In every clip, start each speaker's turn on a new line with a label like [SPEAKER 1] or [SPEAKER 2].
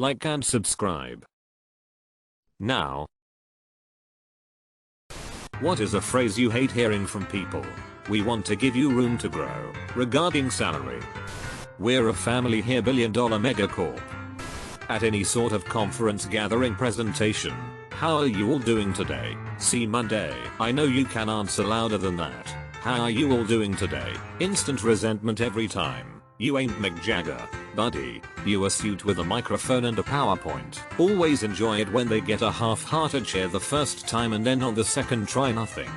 [SPEAKER 1] like and subscribe. Now, what is a phrase you hate hearing from people? We want to give you room to grow. Regarding salary, we're a family here, billion-dollar megacorp. At any sort of conference, gathering, presentation, how are you all doing today? See Monday. I know you can answer louder than that. How are you all doing today? Instant resentment every time. You ain't Mick Jagger, buddy. You a suit with a microphone and a PowerPoint. Always enjoy it when they get a half-hearted share the first time and then on the second try nothing.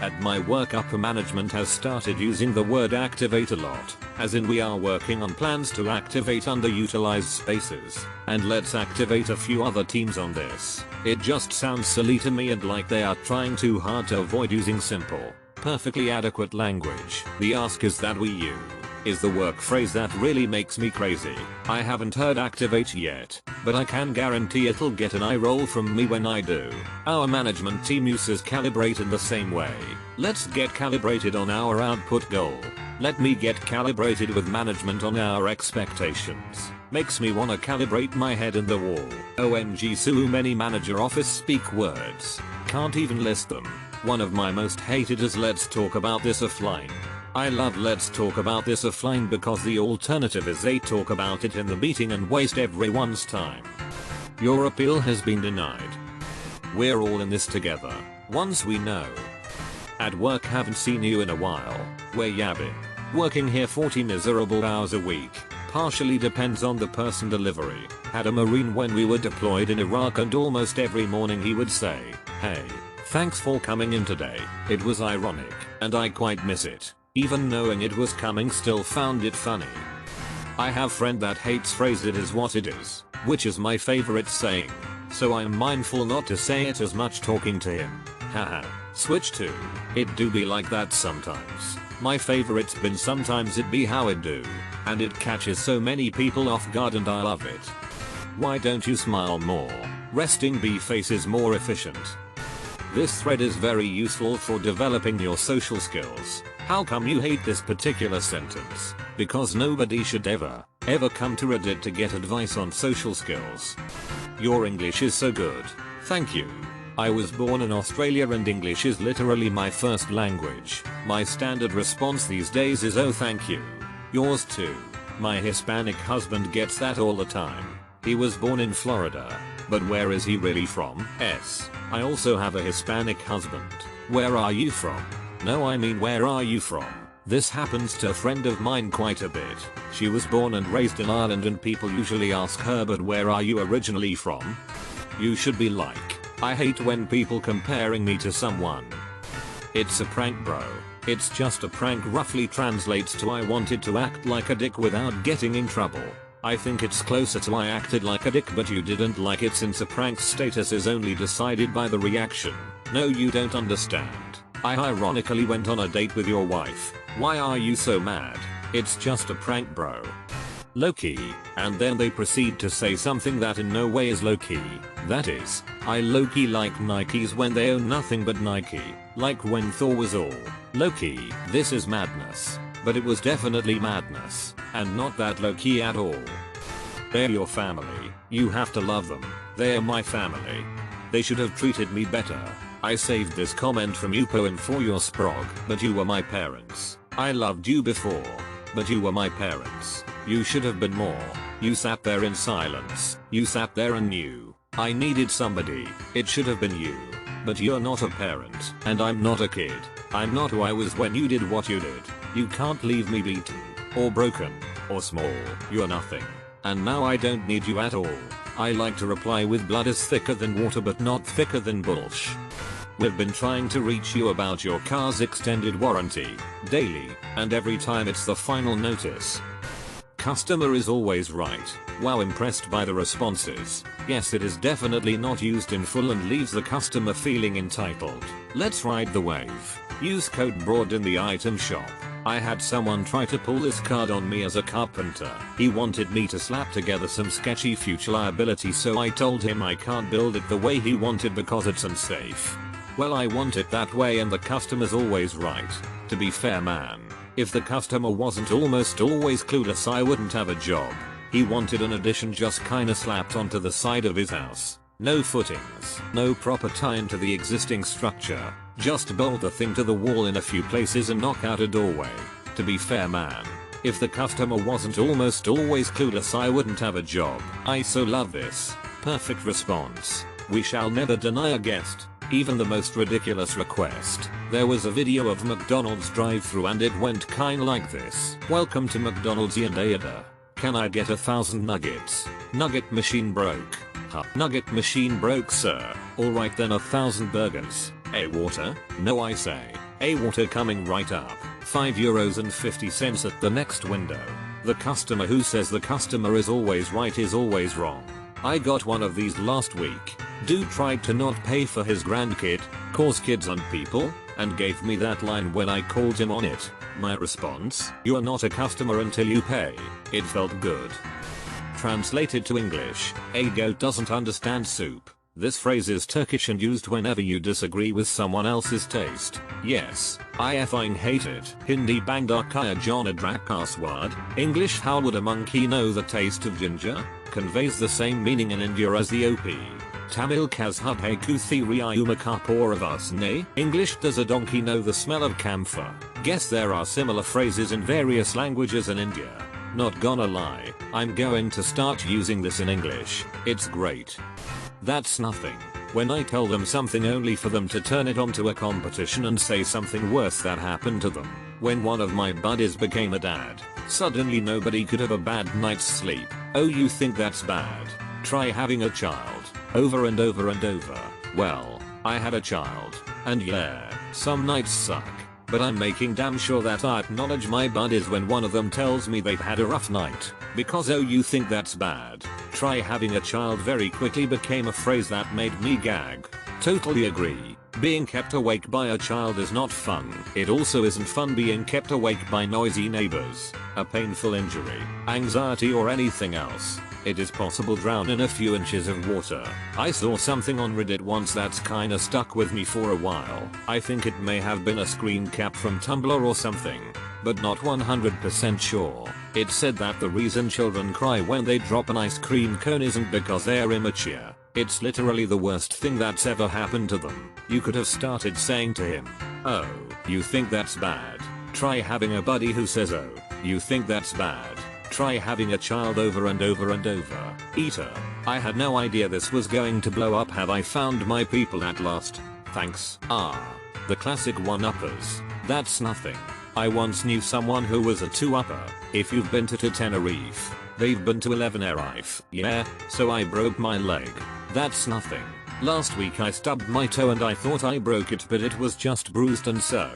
[SPEAKER 1] At my work, upper management has started using the word activate a lot, as in we are working on plans to activate underutilized spaces, and let's activate a few other teams on this. It just sounds silly to me and like they are trying too hard to avoid using simple, perfectly adequate language. The ask is that we use is the work phrase that really makes me crazy. I haven't heard activate yet, but I can guarantee it'll get an eye roll from me when I do. Our management team uses calibrate in the same way. Let's get calibrated on our output goal. Let me get calibrated with management on our expectations. Makes me wanna calibrate my head in the wall. OMG, so many manager office speak words. Can't even list them. One of my most hated is let's talk about this offline. I love let's talk about this offline because the alternative is they talk about it in the meeting and waste everyone's time. Your appeal has been denied. We're all in this together. Once we know. At work, haven't seen you in a while. We're yabbing. Working here 40 miserable hours a week. Partially depends on the person delivery. Had a Marine when we were deployed in Iraq and almost every morning he would say, "Hey, thanks for coming in today." It was ironic, and I quite miss it. Even knowing it was coming, still found it funny. I have friend that hates phrase "it is what it is," which is my favorite saying. So I'm mindful not to say it as much talking to him. Haha. Switch to "it do be like that sometimes." My favorite's been "sometimes it be how it do," and it catches so many people off guard and I love it. Why don't you smile more? Resting B face is more efficient. This thread is very useful for developing your social skills. How come you hate this particular sentence? Because nobody should ever come to Reddit to get advice on social skills. Your English is so good. Thank you. I was born in Australia and English is literally my first language. My standard response these days is "oh thank you." Yours too. My Hispanic husband gets that all the time. He was born in Florida. But where is he really from? I also have a Hispanic husband. Where are you from? No, I mean where are you from? This happens to a friend of mine quite a bit. She was born and raised in Ireland and people usually ask her, "but where are you originally from?" You should be like, I hate when people comparing me to someone. It's a prank, bro. It's just a prank roughly translates to "I wanted to act like a dick without getting in trouble." I think it's closer to "I acted like a dick but you didn't like it," since a prank status is only decided by the reaction. No, you don't understand. I ironically went on a date with your wife. Why are you so mad? It's just a prank, bro. Low-key. And then they proceed to say something that in no way is low-key. That is, I low-key like Nikes when they own nothing but Nike. Like when Thor was all low-key. This is madness. But it was definitely madness. And not that low-key at all. They're your family. You have to love them. They're my family. They should have treated me better. I saved this comment from you poem for your sprog, but you were my parents. I loved you before, but you were my parents. You should have been more. You sat there in silence. You sat there and knew I needed somebody. It should have been you. But you're not a parent, and I'm not a kid. I'm not who I was when you did what you did. You can't leave me beaten, or broken, or small. You're nothing. And now I don't need you at all. I like to reply with "blood is thicker than water but not thicker than bullsh." We've been trying to reach you about your car's extended warranty, daily, and every time it's the final notice. Customer is always right. Wow, impressed by the responses. Yes, it is definitely not used in full and leaves the customer feeling entitled. Let's ride the wave. Use code BROAD in the item shop. I had someone try to pull this card on me as a carpenter. He wanted me to slap together some sketchy future liability, so I told him I can't build it the way he wanted because it's unsafe. Well, I want it that way and the customer's always right. To be fair, man, if the customer wasn't almost always clueless, I wouldn't have a job. He wanted an addition just kinda slapped onto the side of his house. No footings, no proper tie into the existing structure. Just bolt the thing to the wall in a few places and knock out a doorway. To be fair man, if the customer wasn't almost always clueless I wouldn't have a job. I so love this. Perfect response. We shall never deny a guest, even the most ridiculous request. There was a video of McDonald's drive-thru and it went kinda like this. Welcome to McDonald's Yada. Can I get 1,000 nuggets? Nugget machine broke. Huh. Nugget machine broke sir. Alright then 1,000 burgers. A water? No I say. A water coming right up. €5.50 at the next window. The customer who says the customer is always right is always wrong. I got one of these last week. Dude tried to not pay for his grandkid, cause kids on people, and gave me that line when I called him on it. My response, you are not a customer until you pay. It felt good. Translated to English, a goat doesn't understand soup. This phrase is Turkish and used whenever you disagree with someone else's taste. Yes, I effing hate it. Hindi bangda kaya jana drakas word. English how would a monkey know the taste of ginger? Conveys the same meaning in India as the OP. Tamil kazhudhe kuthiri umakapora English does a donkey know the smell of camphor? Guess there are similar phrases in various languages in India. Not gonna lie, I'm going to start using this in English. It's great. That's nothing. When I tell them something only for them to turn it onto a competition and say something worse that happened to them. When one of my buddies became a dad, suddenly nobody could have a bad night's sleep. Oh you think that's bad? Try having a child. Over and over and over. Well, I had a child. And yeah, some nights suck. But I'm making damn sure that I acknowledge my buddies when one of them tells me they've had a rough night. Because oh you think that's bad? Try having a child very quickly became a phrase that made me gag. Totally agree. Being kept awake by a child is not fun. It also isn't fun being kept awake by noisy neighbors, a painful injury, anxiety or anything else. It is possible drown in a few inches of water. I saw something on Reddit once that's kinda stuck with me for a while. I think it may have been a screen cap from Tumblr or something, but not 100% sure. It said that the reason children cry when they drop an ice cream cone isn't because they're immature. It's literally the worst thing that's ever happened to them. You could have started saying to him, oh, you think that's bad? Try having a buddy who says oh, you think that's bad? Try having a child over and over and over. Eater. I had no idea this was going to blow up. Have I found my people at last? Thanks. Ah. The classic one-uppers. That's nothing. I once knew someone who was a two-upper. If you've been to Tenerife, they've been to 11 Tenerife. Yeah, so I broke my leg. That's nothing. Last week I stubbed my toe and I thought I broke it but it was just bruised and so.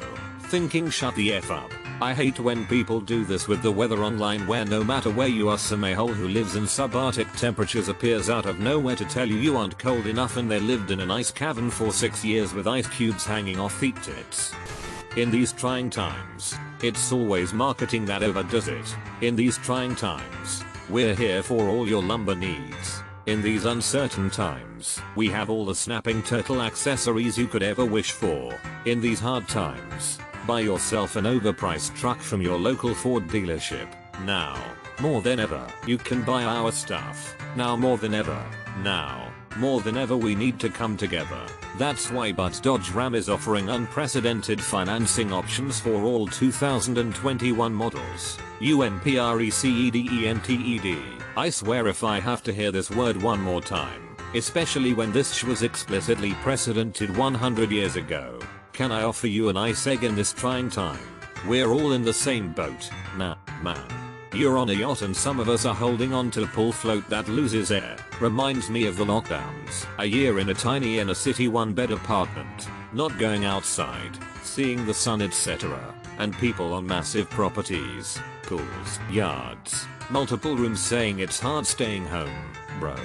[SPEAKER 1] Thinking shut the F up. I hate when people do this with the weather online where no matter where you are some a-hole who lives in subarctic temperatures appears out of nowhere to tell you aren't cold enough and they lived in an ice cavern for 6 years with ice cubes hanging off feet tits. In these trying times, it's always marketing that overdoes it. In these trying times, we're here for all your lumber needs. In these uncertain times, we have all the snapping turtle accessories you could ever wish for. In these hard times, buy yourself an overpriced truck from your local Ford dealership. Now, more than ever, you can buy our stuff. Now more than ever. Now, more than ever we need to come together. That's why Dodge Ram is offering unprecedented financing options for all 2021 models. UNPRECEDENTED. I swear if I have to hear this word one more time, especially when this was explicitly precedented 100 years ago. Can I offer you an ice egg in this trying time? We're all in the same boat. Nah, man. You're on a yacht and some of us are holding on to a pull float that loses air. Reminds me of the lockdowns. A year in a tiny inner city 1-bed apartment. Not going outside, seeing the sun etc. And people on massive properties, pools, yards, multiple rooms saying it's hard staying home, bro.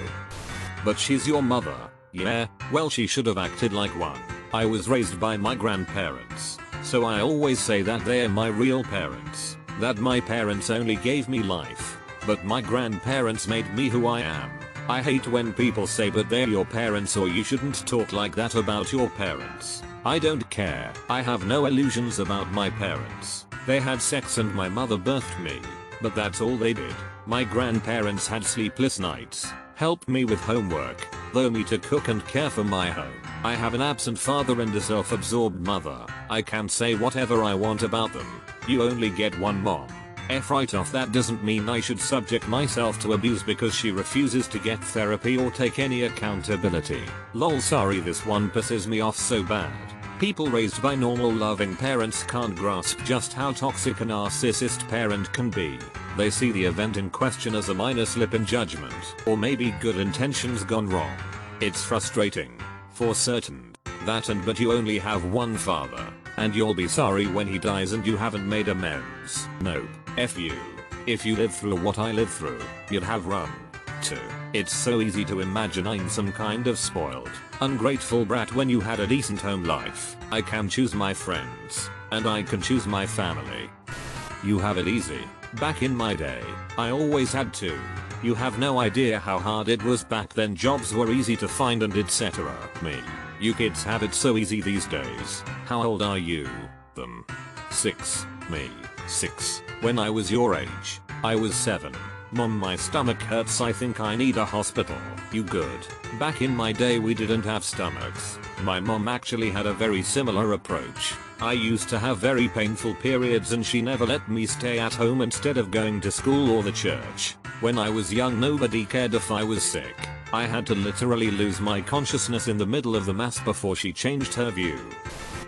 [SPEAKER 1] But she's your mother. Yeah, well she should have acted like one. I was raised by my grandparents, so I always say that they're my real parents. That my parents only gave me life, but my grandparents made me who I am. I hate when people say but they're your parents or you shouldn't talk like that about your parents. I don't care. I have no illusions about my parents. They had sex and my mother birthed me, but that's all they did. My grandparents had sleepless nights, helped me with homework, though me to cook and care for my home. I have an absent father and a self-absorbed mother. I can say whatever I want about them. You only get one mom. Right off, that doesn't mean I should subject myself to abuse because she refuses to get therapy or take any accountability. Lol, sorry, this one pisses me off so bad. People raised by normal loving parents can't grasp just how toxic a narcissist parent can be. They see the event in question as a minor slip in judgment, or maybe good intentions gone wrong. It's frustrating. For certain. But you only have one father, and you'll be sorry when he dies and you haven't made amends. Nope. F you. If you lived through what I lived through, you'd have run too. It's so easy to imagine I'm some kind of spoiled, ungrateful brat when you had a decent home life. I can choose my friends, and I can choose my family. You have it easy. Back in my day, I always had to. You have no idea how hard it was back then. Jobs were easy to find and etc. Me. You kids have it so easy these days. How old are you? Them. 6. Me. 6. When I was your age, I was 7. Mom, my stomach hurts, I think I need a hospital. You good? Back in my day we didn't have stomachs. My mom actually had a very similar approach. I used to have very painful periods and she never let me stay at home instead of going to school or the church. When I was young nobody cared if I was sick. I had to literally lose my consciousness in the middle of the mass before she changed her view.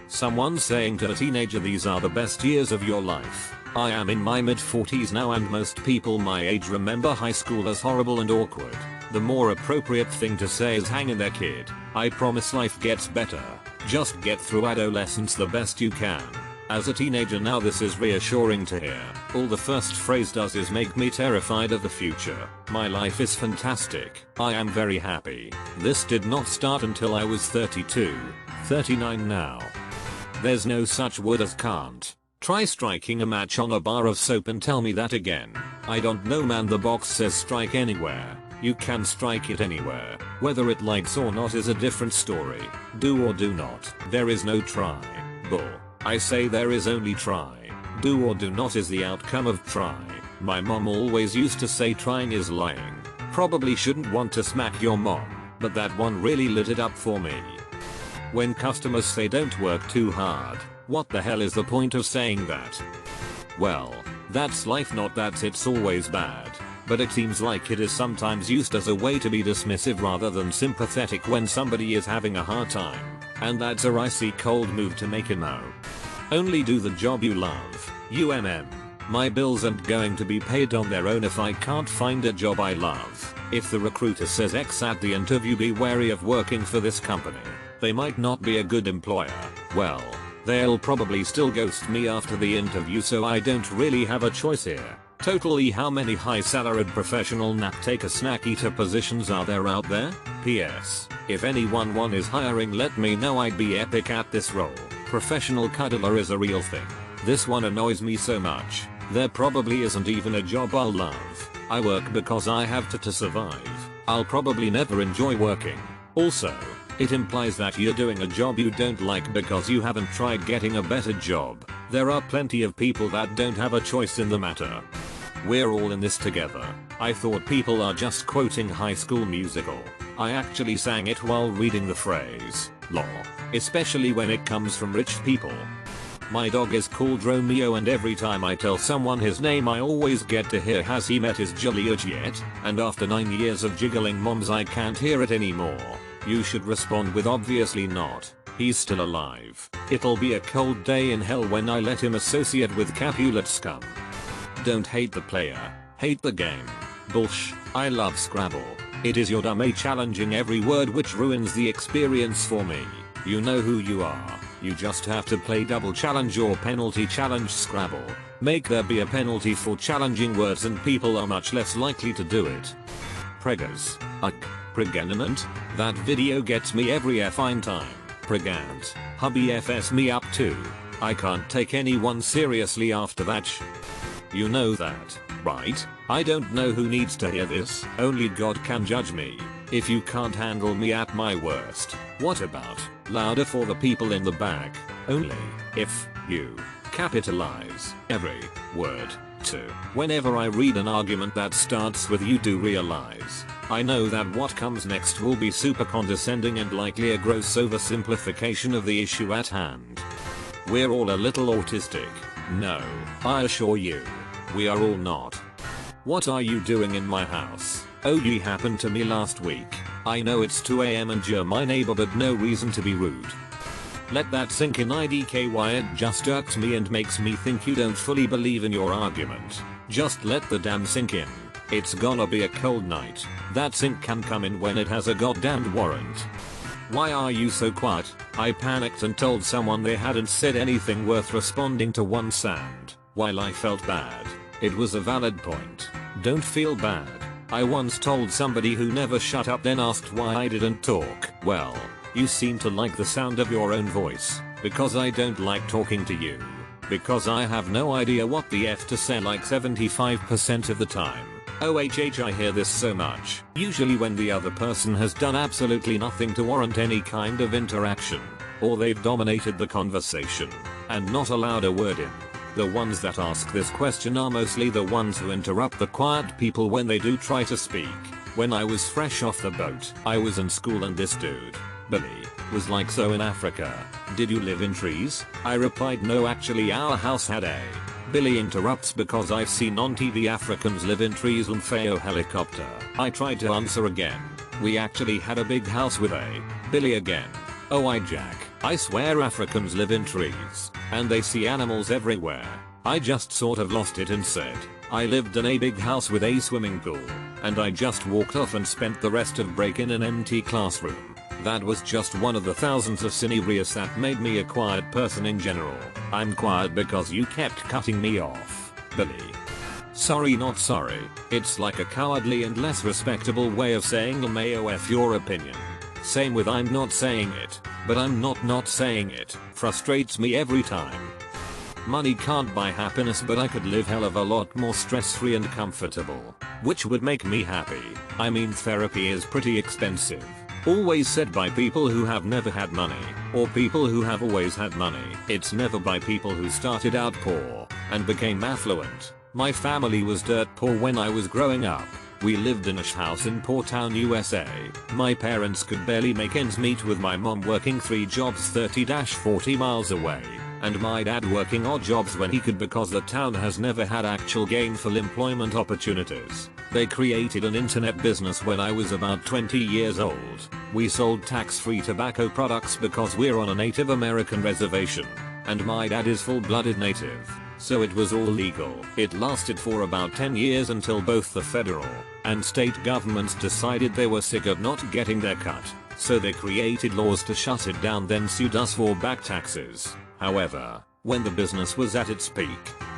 [SPEAKER 1] Someone saying to a teenager, these are the best years of your life. I am in my mid-40s now and most people my age remember high school as horrible and awkward. The more appropriate thing to say is hang in there kid. I promise life gets better. Just get through adolescence the best you can. As a teenager now this is reassuring to hear. All the first phrase does is make me terrified of the future. My life is fantastic. I am very happy. This did not start until I was 32. 39 now. There's no such word as can't. Try striking a match on a bar of soap and tell me that again. I don't know man, the box says strike anywhere. You can strike it anywhere. Whether it lights or not is a different story. Do or do not. There is no try. Bull. I say there is only try. Do or do not is the outcome of try. My mom always used to say trying is lying. Probably shouldn't want to smack your mom, but that one really lit it up for me. When customers say don't work too hard, what the hell is the point of saying that? Well, that's life, not that it's always bad. But it seems like it is sometimes used as a way to be dismissive rather than sympathetic when somebody is having a hard time. And that's a icy cold move to make it know. Only do the job you love. My bills aren't going to be paid on their own if I can't find a job I love. If the recruiter says X at the interview, be wary of working for this company. They might not be a good employer. Well, they'll probably still ghost me after the interview, so I don't really have a choice here. Totally, how many high-salaried professional nap-taker snack-eater positions are there out there? P.S. If anyone is hiring, let me know, I'd be epic at this role. Professional cuddler is a real thing. This one annoys me so much. There probably isn't even a job I'll love. I work because I have to survive. I'll probably never enjoy working. Also, it implies that you're doing a job you don't like because you haven't tried getting a better job. There are plenty of people that don't have a choice in the matter. We're all in this together. I thought people are just quoting High School Musical. I actually sang it while reading the phrase, lol. Especially when it comes from rich people. My dog is called Romeo and every time I tell someone his name I always get to hear has he met his Juliet yet? And after 9 years of jiggling moms I can't hear it anymore. You should respond with obviously not. He's still alive. It'll be a cold day in hell when I let him associate with Capulet scum. Don't hate the player, hate the game. Bullsh. I love Scrabble. It is your dumb a challenging every word which ruins the experience for me. You know who you are. You just have to play double challenge or penalty challenge Scrabble. Make there be a penalty for challenging words and people are much less likely to do it. Preggers. Pregnant? That video gets me every effing time. Pregant. Hubby FS me up too. I can't take anyone seriously after that You know that, right? I don't know who needs to hear this. Only God can judge me. If you can't handle me at my worst, what about louder for the people in the back? Only if you capitalize every word to. Whenever I read an argument that starts with "you do realize," I know that what comes next will be super condescending and likely a gross oversimplification of the issue at hand. We're all a little autistic. No, I assure you. We are all not. What are you doing in my house? Oh, you happened to me last week. I know it's 2 AM and you're my neighbor, but no reason to be rude. Let that sink in. IDKY. It just irks me and makes me think you don't fully believe in your argument. Just let the damn sink in. It's gonna be a cold night. That sink can come in when it has a goddamned warrant. Why are you so quiet? I panicked and told someone they hadn't said anything worth responding to one sound. While I felt bad, it was a valid point. Don't feel bad. I once told somebody who never shut up, then asked why I didn't talk. Well, you seem to like the sound of your own voice, because I don't like talking to you. Because I have no idea what the F to say like 75% of the time. OHH, I hear this so much. Usually when the other person has done absolutely nothing to warrant any kind of interaction, or they've dominated the conversation and not allowed a word in. The ones that ask this question are mostly the ones who interrupt the quiet people when they do try to speak. When I was fresh off the boat, I was in school and this dude, Billy, was like, "So in Africa, did you live in trees?" I replied, "No, actually our house had a..." Billy interrupts because I've seen on TV Africans live in trees and FAO helicopter. I tried to answer again. "We actually had a big house with a..." Billy again. "Oh, Jack, I swear Africans live in trees, and they see animals everywhere." I just sort of lost it and said, "I lived in a big house with a swimming pool," and I just walked off and spent the rest of break in an empty classroom. That was just one of the thousands of scenarios that made me a quiet person in general. I'm quiet because you kept cutting me off, Billy. Sorry, not sorry. It's like a cowardly and less respectable way of saying "MAOF your opinion." Same with "I'm not saying it, but I'm not saying it." Frustrates me every time. Money can't buy happiness, but I could live hell of a lot more stress-free and comfortable, which would make me happy. I mean, therapy is pretty expensive. Always said by people who have never had money, or people who have always had money. It's never by people who started out poor and became affluent. My family was dirt poor when I was growing up. We lived in a house in Poor Town, USA. My parents could barely make ends meet, with my mom working 3 jobs 30-40 miles away, and my dad working odd jobs when he could because the town has never had actual gainful employment opportunities. They created an internet business when I was about 20 years old. We sold tax-free tobacco products because we're on a Native American reservation, and my dad is full-blooded Native, so it was all legal. It lasted for about 10 years until both the federal and state governments decided they were sick of not getting their cut, so they created laws to shut it down, then sued us for back taxes. However, when the business was at its peak,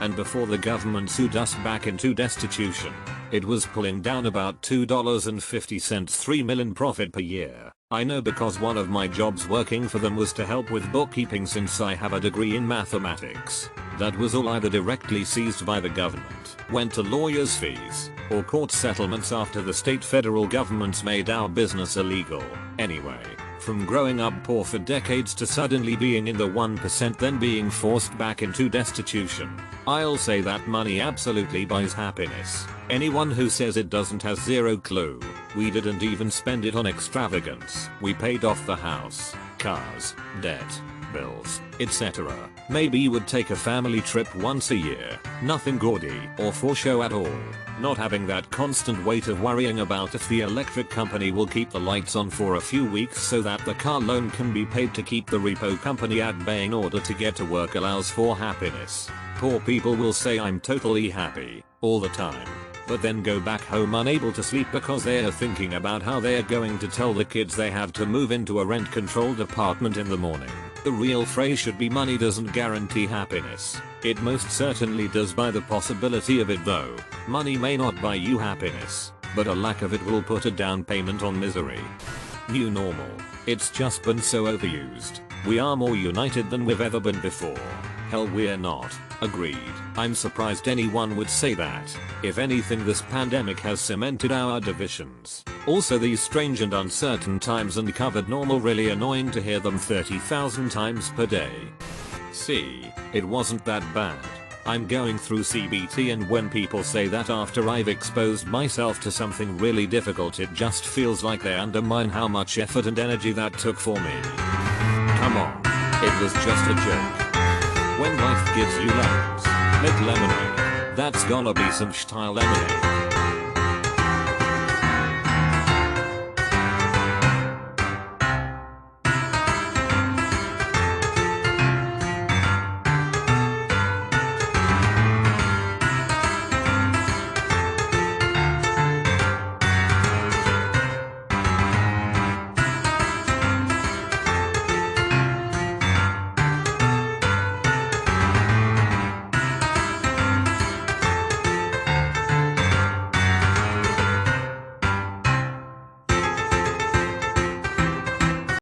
[SPEAKER 1] and before the government sued us back into destitution, it was pulling down about $2.50, $3 million profit per year. I know because one of my jobs working for them was to help with bookkeeping, since I have a degree in mathematics. That was all either directly seized by the government, went to lawyers' fees, or court settlements after the state federal governments made our business illegal. Anyway, from growing up poor for decades to suddenly being in the 1%, then being forced back into destitution, I'll say that money absolutely buys happiness. Anyone who says it doesn't has zero clue. We didn't even spend it on extravagance. We paid off the house, cars, debt, bills, etc. Maybe you would take a family trip once a year. Nothing gaudy or for show at all. Not having that constant weight of worrying about if the electric company will keep the lights on for a few weeks so that the car loan can be paid to keep the repo company at bay in order to get to work allows for happiness. Poor people will say "I'm totally happy" all the time, but then go back home unable to sleep because they are thinking about how they are going to tell the kids they have to move into a rent-controlled apartment in the morning. The real phrase should be "money doesn't guarantee happiness." It most certainly does by the possibility of it though. Money may not buy you happiness, but a lack of it will put a down payment on misery. New normal. It's just been so overused. We are more united than we've ever been before. Hell, we're not. Agreed. I'm surprised anyone would say that. If anything, this pandemic has cemented our divisions. Also, these strange and uncertain times uncovered normal, really annoying to hear them 30,000 times per day. See, it wasn't that bad. I'm going through CBT, and when people say that after I've exposed myself to something really difficult, it just feels like they undermine how much effort and energy that took for me. Come on. It was just a joke. When life gives you lemons, make lemonade. That's gonna be some style lemonade.